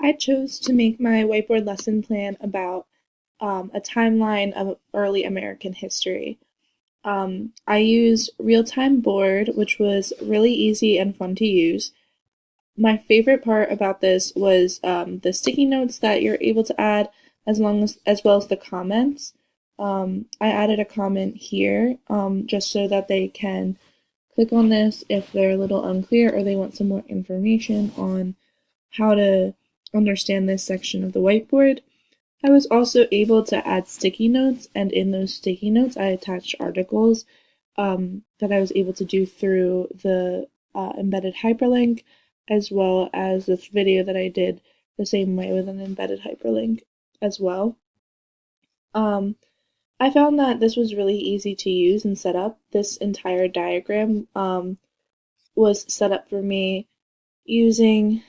I chose to make my whiteboard lesson plan about a timeline of early American history. I used Real-Time Board, which was really easy and fun to use. My favorite part about this was the sticky notes that you're able to add, as well as the comments. I added a comment here just so that they can click on this if they're a little unclear or they want some more information on how to understand this section of the whiteboard. I was also able to add sticky notes, and in those sticky notes, I attached articles that I was able to do through the embedded hyperlink, as well as this video that I did the same way with an embedded hyperlink as well. I found that this was really easy to use and set up. This entire diagram was set up for me using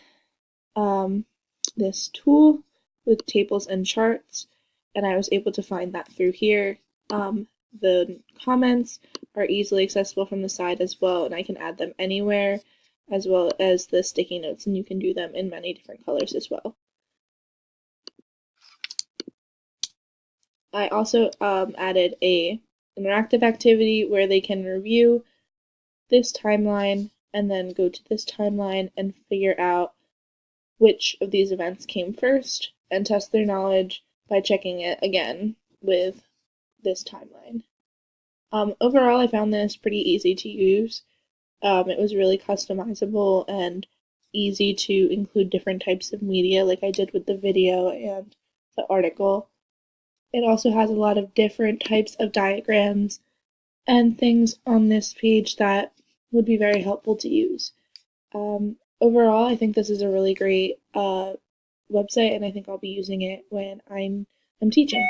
this tool with tables and charts, and I was able to find that through here. The comments are easily accessible from the side as well, and I can add them anywhere, as well as the sticky notes, and you can do them in many different colors as well. I also added a interactive activity where they can review this timeline and then go to this timeline and figure out which of these events came first and test their knowledge by checking it again with this timeline. Overall, I found this pretty easy to use. It was really customizable and easy to include different types of media like I did with the video and the article. It also has a lot of different types of diagrams and things on this page that would be very helpful to use. Overall, I think this is a really great website, and I think I'll be using it when I'm teaching.